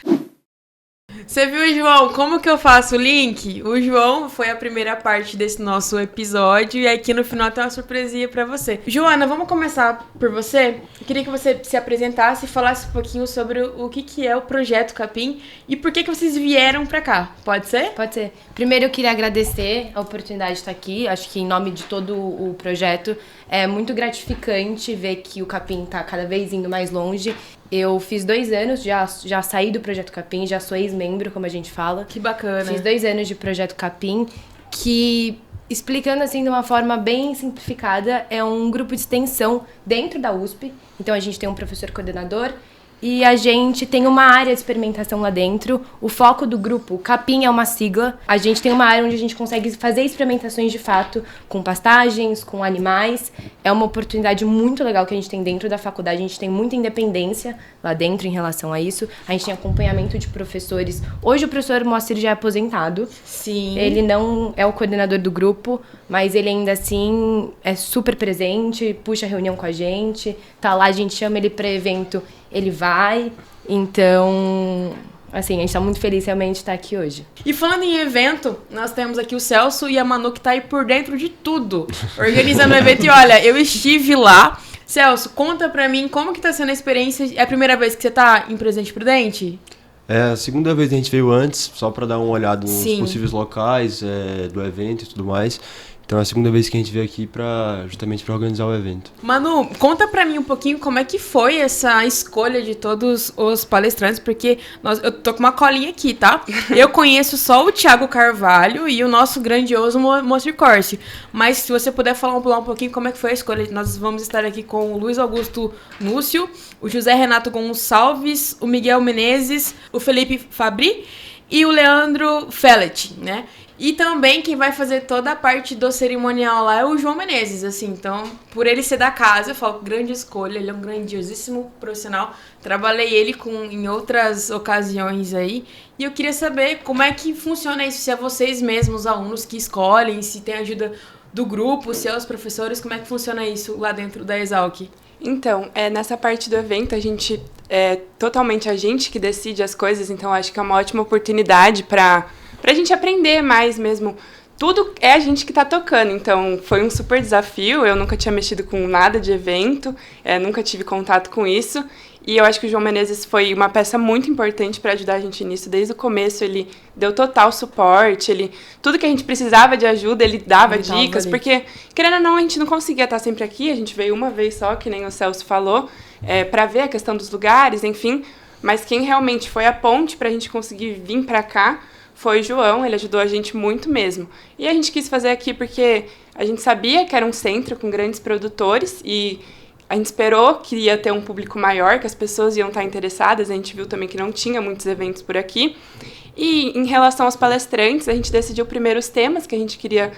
Você viu, João, como que eu faço o link? O João foi a primeira parte desse nosso episódio e aqui no final tem uma surpresinha pra você. Joana, vamos começar por você? Eu queria que você se apresentasse e falasse um pouquinho sobre o que é o Projeto Capim e por que vocês vieram pra cá. Pode ser? Pode ser. Primeiro eu queria agradecer a oportunidade de estar aqui. Acho que em nome de todo o projeto é muito gratificante ver que o Capim tá cada vez indo mais longe. Eu fiz 2 anos, já saí do Projeto Capim, já sou ex-membro, como a gente fala. Que bacana. Fiz 2 anos de Projeto Capim, que, explicando assim de uma forma bem simplificada, é um grupo de extensão dentro da USP. Então a gente tem um professor coordenador e a gente tem uma área de experimentação lá dentro. O foco do grupo, Capim é uma sigla. A gente tem uma área onde a gente consegue fazer experimentações de fato com pastagens, com animais. É uma oportunidade muito legal que a gente tem dentro da faculdade. A gente tem muita independência lá dentro em relação a isso. A gente tem acompanhamento de professores. Hoje o professor Moacir já é aposentado. Sim. Ele não é o coordenador do grupo, mas ele ainda assim é super presente, puxa reunião com a gente. Tá lá, a gente chama ele para evento, ele vai. Então, assim, a gente tá muito feliz realmente de estar aqui hoje. E falando em evento, nós temos aqui o Celso e a Manu que tá aí por dentro de tudo, organizando o evento. E olha, eu estive lá. Celso, conta pra mim como que tá sendo a experiência. É a primeira vez que você tá em Presidente Prudente? É a segunda vez que a gente veio antes, só para dar uma olhada nos possíveis locais do evento e tudo mais. Então é a segunda vez que a gente veio aqui justamente para organizar o evento. Manu, conta pra mim um pouquinho como é que foi essa escolha de todos os palestrantes, porque eu tô com uma colinha aqui, tá? Eu conheço só o Thiago Carvalho e o nosso grandioso Moacir Corsi. Mas se você puder falar um pouquinho como é que foi a escolha. Nós vamos estar aqui com o Luiz Augusto Núcio, o José Renato Gonçalves, o Miguel Menezes, o Felipe Fabri e o Leandro Fellet, né? E também quem vai fazer toda a parte do cerimonial lá é o João Menezes, assim. Então, por ele ser da casa, eu falo, grande escolha, ele é um grandiosíssimo profissional. Trabalhei ele em outras ocasiões aí. E eu queria saber como é que funciona isso, se é vocês mesmos, alunos, que escolhem, se tem ajuda do grupo, se é os professores, como é que funciona isso lá dentro da Exalc? Então, nessa parte do evento, a gente é totalmente a gente que decide as coisas, então acho que é uma ótima oportunidade para a gente aprender mais mesmo. Tudo é a gente que está tocando, então foi um super desafio. Eu nunca tinha mexido com nada de evento, nunca tive contato com isso. E eu acho que o João Menezes foi uma peça muito importante para ajudar a gente nisso. Desde o começo ele deu total suporte, tudo que a gente precisava de ajuda, ele dava dicas. Porque, querendo ou não, a gente não conseguia estar sempre aqui, a gente veio uma vez só, que nem o Celso falou, para ver a questão dos lugares, enfim. mas quem realmente foi a ponte para a gente conseguir vir para cá foi o João, ele ajudou a gente muito mesmo. E a gente quis fazer aqui porque a gente sabia que era um centro com grandes produtores e a gente esperou que ia ter um público maior, que as pessoas iam estar interessadas, a gente viu também que não tinha muitos eventos por aqui. E em relação aos palestrantes, a gente decidiu primeiro os temas que a gente queria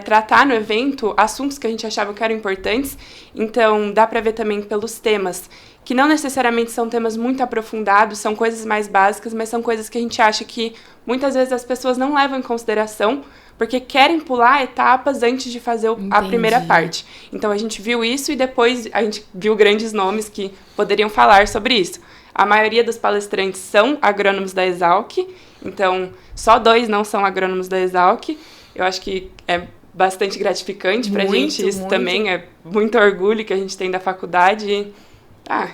tratar no evento, assuntos que a gente achava que eram importantes. Então, dá para ver também pelos temas, que não necessariamente são temas muito aprofundados, são coisas mais básicas, mas são coisas que a gente acha que muitas vezes as pessoas não levam em consideração, porque querem pular etapas antes de fazer a primeira parte. Então, a gente viu isso e depois a gente viu grandes nomes que poderiam falar sobre isso. A maioria dos palestrantes são agrônomos da Exalc, então só 2 não são agrônomos da Exalc. Eu acho que é bastante gratificante pra gente isso muito. Também. É muito orgulho que a gente tem da faculdade.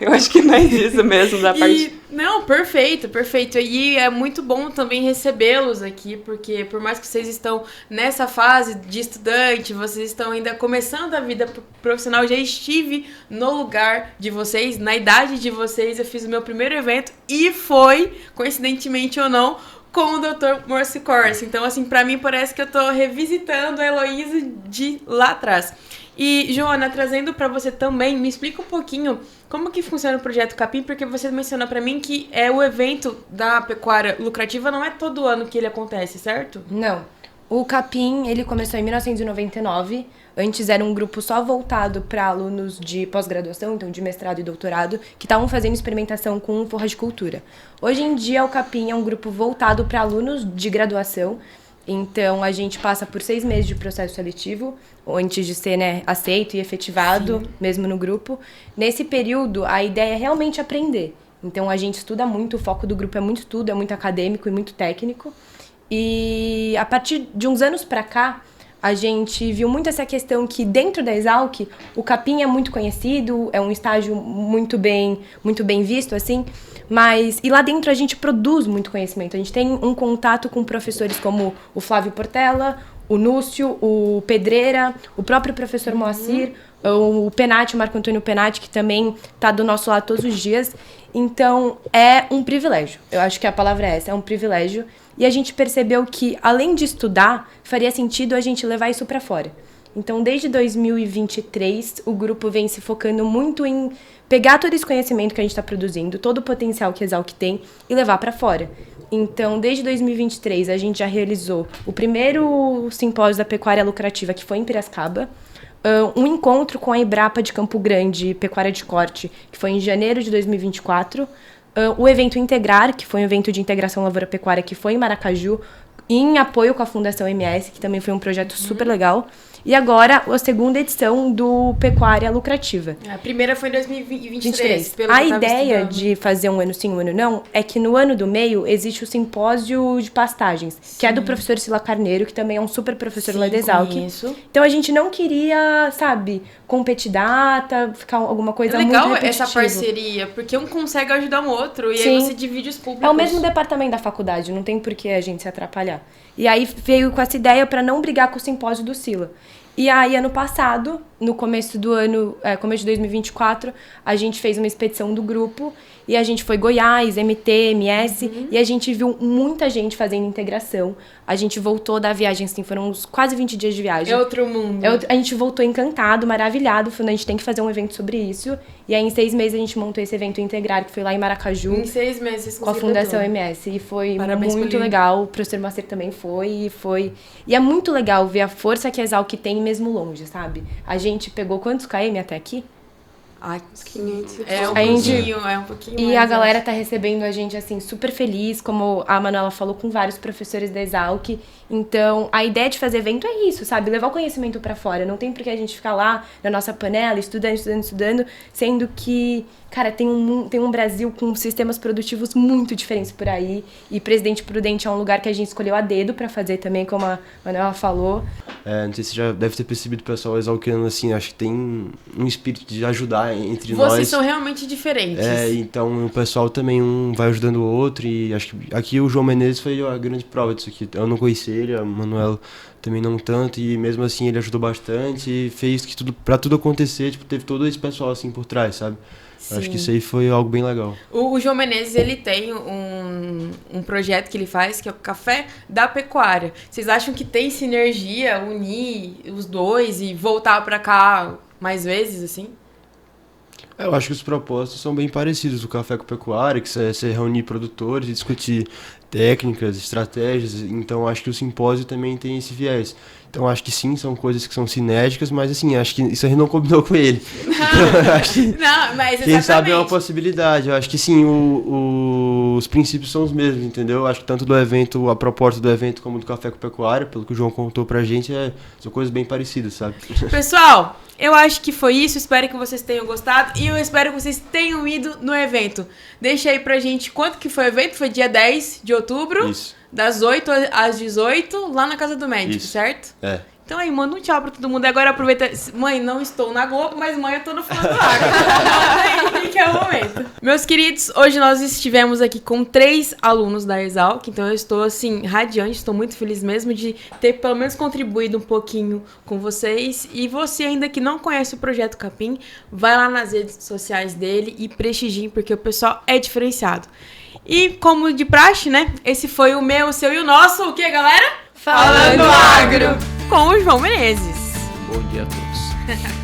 Eu acho que não é isso mesmo da parte... Não, perfeito, perfeito. E é muito bom também recebê-los aqui, porque por mais que vocês estão nessa fase de estudante, vocês estão ainda começando a vida profissional, eu já estive no lugar de vocês, na idade de vocês, eu fiz o meu primeiro evento e foi, coincidentemente ou não, com o Dr. Maurício Corsi. Então, assim, pra mim parece que eu tô revisitando a Heloísa de lá atrás. E, Joana, trazendo para você também, me explica um pouquinho como que funciona o Projeto Capim, porque você mencionou para mim que o evento da pecuária lucrativa não é todo ano que ele acontece, certo? Não. O Capim, ele começou em 1999. Antes era um grupo só voltado para alunos de pós-graduação, então de mestrado e doutorado, que estavam fazendo experimentação com forragicultura. Hoje em dia, o Capim é um grupo voltado para alunos de graduação. Então, a gente passa por 6 meses de processo seletivo, antes de ser aceito e efetivado, mesmo no grupo. Nesse período, a ideia é realmente aprender. Então, a gente estuda muito, o foco do grupo é muito estudo, é muito acadêmico e muito técnico. E a partir de uns anos para cá, a gente viu muito essa questão que dentro da Exalc, o Capim é muito conhecido, é um estágio muito bem visto, assim, mas e lá dentro a gente produz muito conhecimento. A gente tem um contato com professores como o Flávio Portela, o Núcio, o Pedreira, o próprio professor Moacir, o Penati, o Marco Antônio Penati, que também está do nosso lado todos os dias. Então, é um privilégio. Eu acho que a palavra é essa, é um privilégio. E a gente percebeu que, além de estudar, faria sentido a gente levar isso para fora. Então, desde 2023, o grupo vem se focando muito em pegar todo esse conhecimento que a gente está produzindo, todo o potencial que a Exalc tem, e levar para fora. Então, desde 2023, a gente já realizou o primeiro simpósio da pecuária lucrativa, que foi em Piracicaba, um encontro com a Embrapa de Campo Grande, Pecuária de Corte, que foi em janeiro de 2024, o evento Integrar, que foi um evento de integração lavoura-pecuária, que foi em Maracaju, em apoio com a Fundação MS, que também foi um projeto super legal. E agora, a segunda edição do Pecuária Lucrativa. A primeira foi em 2023. A ideia de fazer um ano sim, um ano não, é que no ano do meio existe o simpósio de pastagens, que é do professor Sila Carneiro, que também é um super professor lá da Exalc. Então a gente não queria, competir data, ficar alguma coisa muito repetitiva. É legal essa parceria, porque um consegue ajudar o outro e aí você divide os públicos. É o mesmo departamento da faculdade, não tem por que a gente se atrapalhar. E aí veio com essa ideia para não brigar com o simpósio do Sila. E aí, ano passado, no começo do ano, começo de 2024, a gente fez uma expedição do grupo e a gente foi Goiás, MT, MS, e a gente viu muita gente fazendo integração. A gente voltou da viagem, assim, foram uns quase 20 dias de viagem. É outro mundo. A gente voltou encantado, maravilhado, falando, a gente tem que fazer um evento sobre isso. E aí, em 6 meses, a gente montou esse evento Integrar, que foi lá em Maracaju. Em 6 meses, com a Fundação MS. E foi muito legal. O professor Macer também foi. E é muito legal ver a força que a Exalc tem mesmo longe, sabe? A gente pegou quantos km até aqui? Ai, 500. É um pouquinho mais. E a galera tá recebendo a gente, assim, super feliz, como a Manuela falou, com vários professores da Exalc. Então, a ideia de fazer evento é isso, sabe? Levar o conhecimento pra fora. Não tem por que a gente ficar lá na nossa panela, estudando, sendo que, cara, tem um Brasil com sistemas produtivos muito diferentes por aí. E Presidente Prudente é um lugar que a gente escolheu a dedo pra fazer também, como a Manuela falou. Não sei se já deve ter percebido o pessoal exalquiano, assim, acho que tem um espírito de ajudar entre nós. Vocês são realmente diferentes. Então o pessoal também vai ajudando o outro, e acho que aqui o João Menezes foi a grande prova disso aqui. Eu não conhecia ele, a Manuela também não tanto, e mesmo assim ele ajudou bastante e fez que pra tudo acontecer, teve todo esse pessoal assim por trás, sabe? Acho que isso aí foi algo bem legal. O João Menezes, ele tem um projeto que ele faz, que é o Café da Pecuária. Vocês acham que tem sinergia, unir os dois e voltar pra cá mais vezes, assim? Eu acho que os propósitos são bem parecidos. O Café com Pecuária, que é você reunir produtores e discutir técnicas, estratégias. Então, acho que o simpósio também tem esse viés. Então, acho que sim, são coisas que são sinérgicas, mas assim, acho que isso aí não combinou com ele. Então, acho que, não, mas quem sabe é uma possibilidade. Eu acho que sim, os princípios são os mesmos, entendeu? Eu acho que tanto do evento, a proposta do evento, como do Café com Pecuária, pelo que o João contou pra gente, são coisas bem parecidas, sabe? Pessoal, eu acho que foi isso. Espero que vocês tenham gostado e eu espero que vocês tenham ido no evento. Deixa aí pra gente quanto que foi o evento. Foi dia 10 de outubro. Isso. Das 8 às 18, lá na Casa do Médico, Isso. certo? É. Então aí, manda um tchau pra todo mundo. Agora aproveita. Mãe, não estou na Globo, mas mãe, eu tô no Falando Agro. Que é o momento. Meus queridos, hoje nós estivemos aqui com 3 alunos da Exalc, então eu estou, assim, radiante, estou muito feliz mesmo de ter pelo menos contribuído um pouquinho com vocês. E você ainda que não conhece o Projeto Capim, vai lá nas redes sociais dele e prestigie, porque o pessoal é diferenciado. E como de praxe, né? Esse foi o meu, o seu e o nosso, o que, galera? Falando Agro! Com o João Menezes. Bom dia a todos.